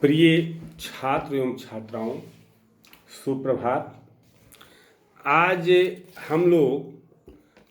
प्रिय छात्र एवं छात्राओं, सुप्रभात। आज हम लोग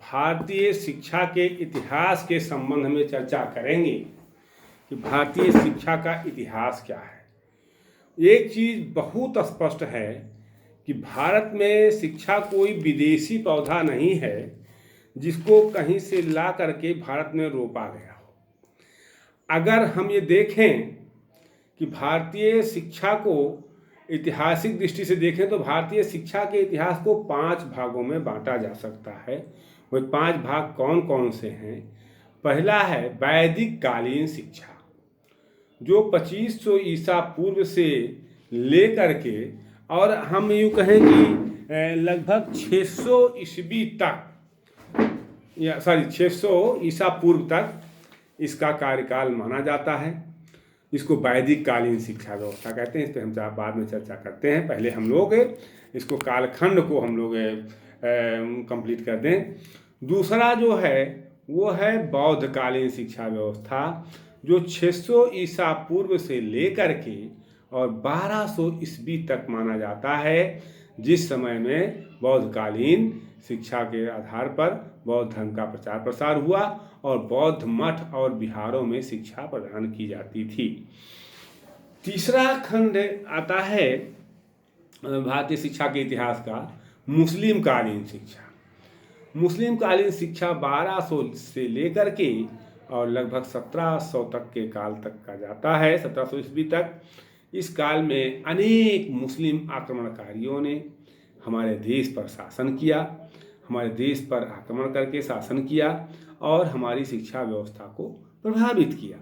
भारतीय शिक्षा के इतिहास के संबंध में चर्चा करेंगे कि भारतीय शिक्षा का इतिहास क्या है। एक चीज़ बहुत स्पष्ट है कि भारत में शिक्षा कोई विदेशी पौधा नहीं है जिसको कहीं से ला करके भारत में रोपा गया हो। अगर हम ये देखें कि भारतीय शिक्षा को ऐतिहासिक दृष्टि से देखें तो भारतीय शिक्षा के इतिहास को 5 भागों में बांटा जा सकता है। वो 5 भाग कौन कौन से हैं? पहला है वैदिक कालीन शिक्षा, जो 2500 ईसा पूर्व से लेकर के और हम यूँ कहें कि लगभग 600 ईस्वी तक 600 ईसा पूर्व तक इसका कार्यकाल माना जाता है। इसको वैदिक कालीन शिक्षा व्यवस्था कहते हैं। इस पर हम बाद में चर्चा करते हैं। पहले हम लोग इसको कालखंड को हम लोग कंप्लीट कर दें। दूसरा जो है वो है बौद्ध कालीन शिक्षा व्यवस्था, जो 600 ईसा पूर्व से लेकर के और 1200 ईस्वी तक माना जाता है, जिस समय में बौद्ध कालीन शिक्षा के आधार पर बौद्ध धर्म का प्रचार प्रसार हुआ और बौद्ध मठ और विहारों में शिक्षा प्रदान की जाती थी। तीसरा खंड आता है भारतीय शिक्षा के इतिहास का मुस्लिम कालीन शिक्षा। मुस्लिम कालीन शिक्षा 1200 से लेकर के और लगभग 1700 तक के काल तक का जाता है, 1700 ईस्वी तक। इस काल में अनेक मुस्लिम आक्रमणकारियों ने हमारे देश पर शासन किया, हमारे देश पर आक्रमण करके शासन किया और हमारी शिक्षा व्यवस्था को प्रभावित किया।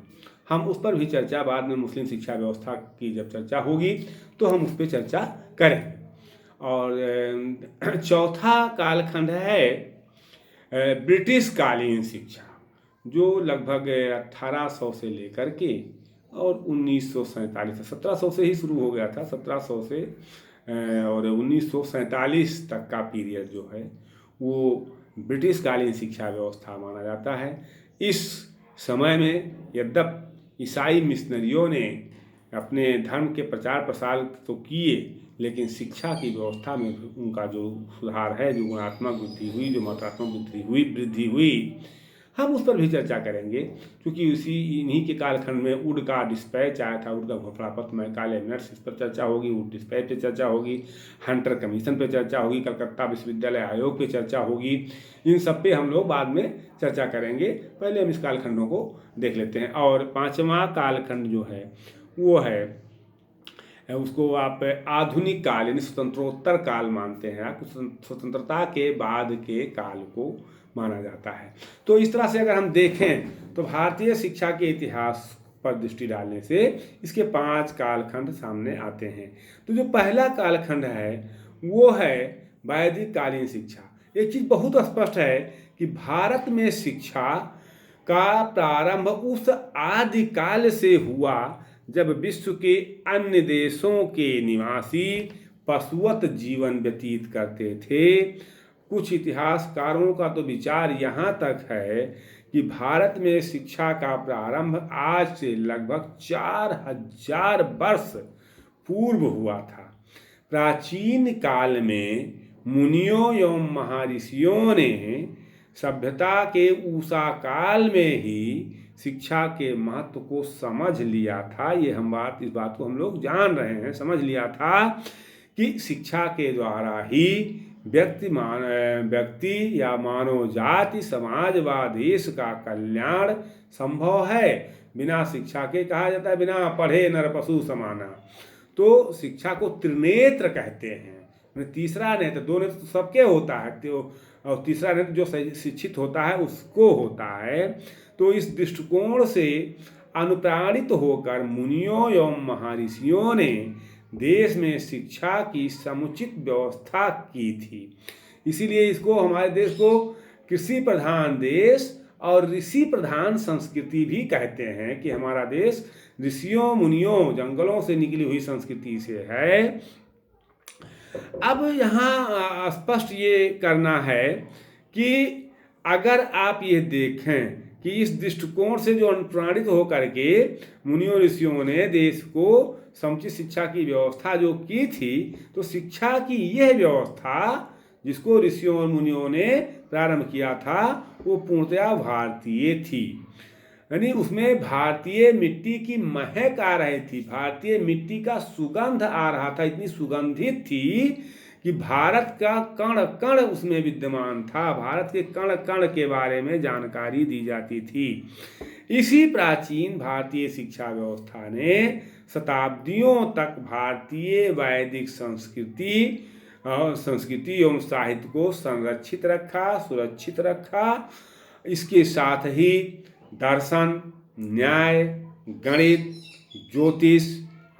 हम उस पर भी चर्चा बाद में, मुस्लिम शिक्षा व्यवस्था की जब चर्चा होगी तो हम उस पर चर्चा करेंगे। और चौथा कालखंड है ब्रिटिश कालीन शिक्षा, जो लगभग 1800 से लेकर के और 1947 1700 से ही शुरू हो गया था, 1700 से और 1947 तक का पीरियड जो है वो ब्रिटिश कालीन शिक्षा व्यवस्था माना जाता है। इस समय में यद्यपि ईसाई मिशनरियों ने अपने धर्म के प्रचार प्रसार तो किए, लेकिन शिक्षा की व्यवस्था में उनका जो सुधार है, जो गुणात्मक वृद्धि हुई, जो मात्रात्मक वृद्धि हुई, हम उस पर भी चर्चा करेंगे। क्योंकि इन्हीं के कालखंड में वुड का डिस्पैच आया था, वुड का घोषणापत्र मैकाले मिनट्स, इस पर चर्चा होगी, वुड डिस्पैच पे चर्चा होगी, हंटर कमीशन पे चर्चा होगी, कलकत्ता विश्वविद्यालय आयोग पे चर्चा होगी। इन सब पे हम लोग बाद में चर्चा करेंगे। पहले हम इस कालखंडों को देख लेते हैं। और 5वां कालखंड जो है वो है, उसको आप आधुनिक काल यानी स्वतंत्रोत्तर काल मानते हैं। आप स्वतंत्रता के बाद के काल को माना जाता है। तो इस तरह से अगर हम देखें तो भारतीय शिक्षा के इतिहास पर दृष्टि डालने से इसके 5 कालखंड सामने आते हैं। तो जो पहला कालखंड है वो है वैदिक कालीन शिक्षा। एक चीज़ बहुत स्पष्ट है कि भारत में शिक्षा का प्रारंभ उस आदिकाल से हुआ जब विश्व के अन्य देशों के निवासी पशुवत जीवन व्यतीत करते थे। कुछ इतिहासकारों का तो विचार यहाँ तक है कि भारत में शिक्षा का प्रारंभ आज से लगभग 4000 वर्ष पूर्व हुआ था। प्राचीन काल में मुनियों एवं महर्षियों ने सभ्यता के उषा काल में ही शिक्षा के महत्व को समझ लिया था। इस बात को हम लोग जान रहे हैं, समझ लिया था कि शिक्षा के द्वारा ही व्यक्ति या मानव जाति, समाज व देश का कल्याण संभव है। बिना शिक्षा के, कहा जाता है, बिना पढ़े नर पशु समाना। तो शिक्षा को त्रिनेत्र कहते हैं। तीसरा नेत्र, 2 नेत्र तो सबके होता है, तो और तीसरा नेत्र जो शिक्षित होता है उसको होता है। तो इस दृष्टिकोण से अनुप्राणित होकर मुनियों एवं महर्षियों ने देश में शिक्षा की समुचित व्यवस्था की थी। इसीलिए इसको, हमारे देश को कृषि प्रधान देश और ऋषि प्रधान संस्कृति भी कहते हैं कि हमारा देश ऋषियों मुनियों जंगलों से निकली हुई संस्कृति से है। अब यहाँ स्पष्ट ये करना है कि अगर आप ये देखें कि इस दृष्टिकोण से जो अनुप्राणित होकर के मुनियों ऋषियों ने देश को समुचित शिक्षा की व्यवस्था जो की थी, तो शिक्षा की यह व्यवस्था जिसको ऋषियों और मुनियों ने प्रारंभ किया था वो पूर्णतया भारतीय थी। यानी उसमें भारतीय मिट्टी की महक आ रही थी, भारतीय मिट्टी का सुगंध आ रहा था, इतनी सुगंधित थी कि भारत का कण कण उसमें विद्यमान था, भारत के कण कण के बारे में जानकारी दी जाती थी। इसी प्राचीन भारतीय शिक्षा व्यवस्था ने शताब्दियों तक भारतीय वैदिक संस्कृति एवं साहित्य को संरक्षित रखा, सुरक्षित रखा। इसके साथ ही दर्शन, न्याय, गणित, ज्योतिष,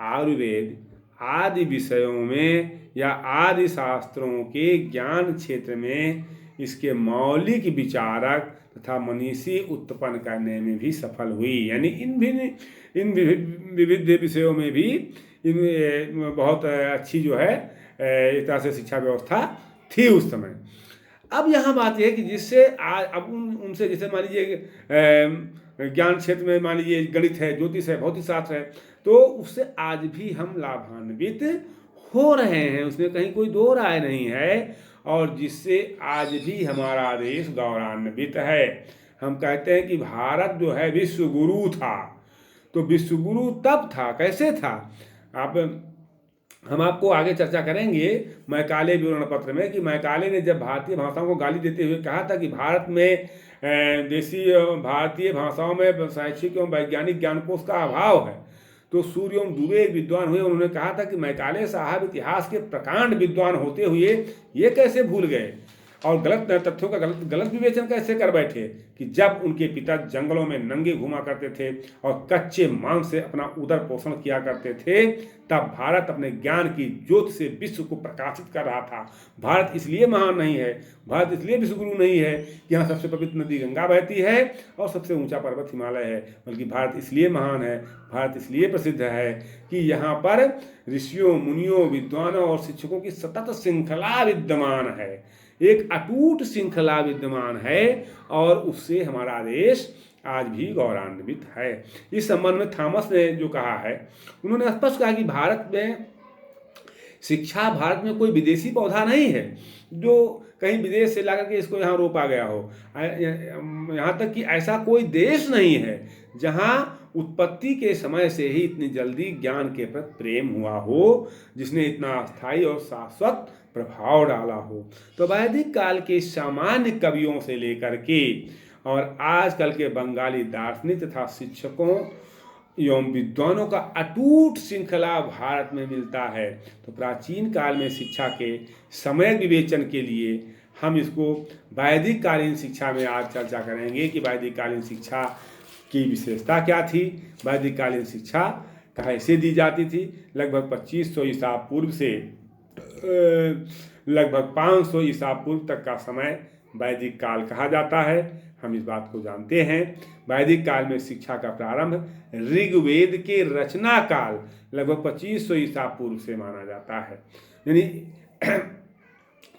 आयुर्वेद आदि विषयों में या आदि शास्त्रों के ज्ञान क्षेत्र में इसके मौलिक विचारक तथा मनीषी उत्पन्न करने में भी सफल हुई। यानी इन विविध विषयों में भी बहुत अच्छी जो है एक तरह से शिक्षा व्यवस्था थी उस समय। अब यहाँ बात यह है कि जिससे आज अब उनसे जैसे मान लीजिए ज्ञान क्षेत्र में मान लीजिए गणित है, ज्योतिष है, भौतिक शास्त्र है, तो उससे आज भी हम लाभान्वित हो रहे हैं, उसमें कहीं कोई दो राय नहीं है, और जिससे आज भी हमारा देश गौरवान्वित है। हम कहते हैं कि भारत जो है विश्व गुरु था, तो विश्व गुरु तब था, कैसे था? हम आपको आगे चर्चा करेंगे मैकाले विवरण पत्र में कि मैकाले ने जब भारतीय भाषाओं को गाली देते हुए कहा था कि भारत में देसी भारतीय भाषाओं में शैक्षिक एवं वैज्ञानिक ज्ञानकोश का अभाव है, तो सूर्य एवं दुबे एक विद्वान हुए, उन्होंने कहा था कि मैकाले साहब इतिहास के प्रकांड विद्वान होते हुए ये कैसे भूल गए और गलत तथ्यों का गलत विवेचन कैसे कर बैठे कि जब उनके पिता जंगलों में नंगे घुमा करते थे और कच्चे मांस से अपना उदर पोषण किया करते थे, तब भारत अपने ज्ञान की ज्योत से विश्व को प्रकाशित कर रहा था। भारत इसलिए महान नहीं है, भारत इसलिए विश्वगुरु नहीं है कि यहाँ सबसे पवित्र नदी गंगा बहती है और सबसे ऊंचा पर्वत हिमालय है, बल्कि भारत इसलिए महान है, भारत इसलिए प्रसिद्ध है कि यहाँ पर ऋषियों, मुनियों, विद्वानों और शिक्षकों की सतत श्रृंखला विद्यमान है, एक अटूट श्रृंखला विद्यमान है, और उससे हमारा देश आज भी गौरवान्वित है। इस संबंध में थॉमस ने जो कहा है, उन्होंने स्पष्ट कहा कि भारत में शिक्षा, भारत में कोई विदेशी पौधा नहीं है जो कहीं विदेश से लाकर के इसको यहाँ रोपा गया हो। यहाँ तक कि ऐसा कोई देश नहीं है जहाँ उत्पत्ति के समय से ही इतनी जल्दी ज्ञान के प्रति प्रेम हुआ हो, जिसने इतना स्थायी और शाश्वत प्रभाव डाला हो। तो वैदिक काल के सामान्य कवियों से लेकर के और आजकल के बंगाली दार्शनिक तथा शिक्षकों एवं विद्वानों का अटूट श्रृंखला भारत में मिलता है। तो प्राचीन काल में शिक्षा के समय विवेचन के लिए हम इसको वैदिक कालीन शिक्षा में आज चर्चा करेंगे कि वैदिक कालीन शिक्षा की विशेषता क्या थी, वैदिक कालीन शिक्षा कैसे दी जाती थी। लगभग 2500 ईसा पूर्व से लगभग 500 ईसा पूर्व तक का समय वैदिक काल कहा जाता है। हम इस बात को जानते हैं। वैदिक काल में शिक्षा का प्रारंभ ऋग्वेद के रचना काल लगभग 2500 ईसा पूर्व से माना जाता है। यानी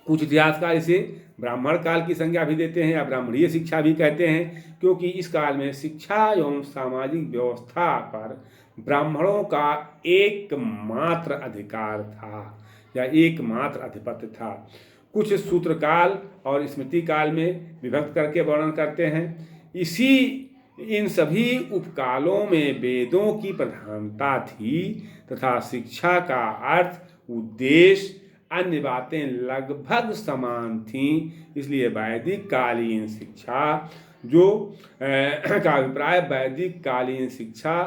कुछ इतिहासकार इसे ब्राह्मण काल की संज्ञा भी देते हैं या ब्राह्मणीय शिक्षा भी कहते हैं, क्योंकि इस काल में शिक्षा एवं सामाजिक व्यवस्था पर ब्राह्मणों का एकमात्र अधिकार था या एकमात्र आधिपत्य था। कुछ सूत्रकाल और स्मृति काल में विभक्त करके वर्णन करते हैं। इन सभी उपकालों में वेदों की प्रधानता थी तथा शिक्षा का अर्थ, उद्देश्य, अन्य बातें लगभग समान थीं। इसलिए वैदिक कालीन शिक्षा का अभिप्राय वैदिक कालीन शिक्षा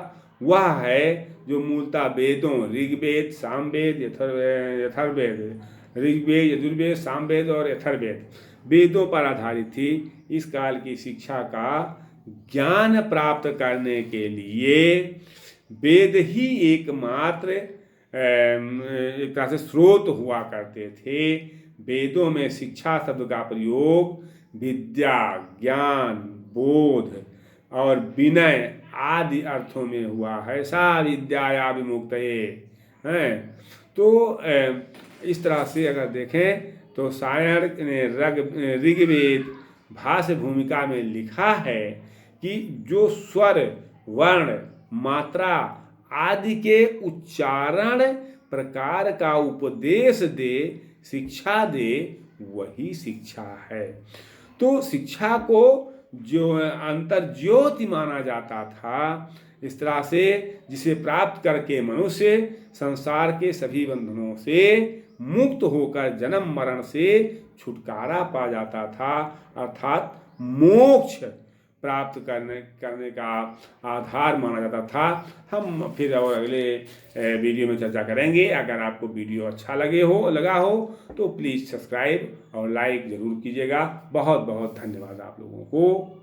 वह है जो मूलतः वेदों ऋग्वेद, सामवेद, यथर्वेद, ऋग्वेद, यजुर्वेद, सामवेद और यथर्वेद वेदों पर आधारित थी। इस काल की शिक्षा का ज्ञान प्राप्त करने के लिए वेद ही एकमात्र एक तरह से स्रोत हुआ करते थे। वेदों में शिक्षा शब्द का प्रयोग विद्या, ज्ञान, बोध और विनय आदि अर्थों में हुआ है। सा विद्याया विमुक्तये है। तो इस तरह से अगर देखें तो सायण ने ऋग्वेद भाष्य भूमिका में लिखा है कि जो स्वर, वर्ण, मात्रा आदि के उच्चारण प्रकार का उपदेश दे, शिक्षा दे, वही शिक्षा है। तो शिक्षा को जो अंतर ज्योति माना जाता था, इस तरह से जिसे प्राप्त करके मनुष्य संसार के सभी बंधनों से मुक्त होकर जन्म मरण से छुटकारा पा जाता था, अर्थात मोक्ष प्राप्त करने का आधार माना जाता था। हम फिर और अगले वीडियो में चर्चा करेंगे। अगर आपको वीडियो अच्छा लगा हो तो प्लीज़ सब्सक्राइब और लाइक ज़रूर कीजिएगा। बहुत बहुत धन्यवाद आप लोगों को।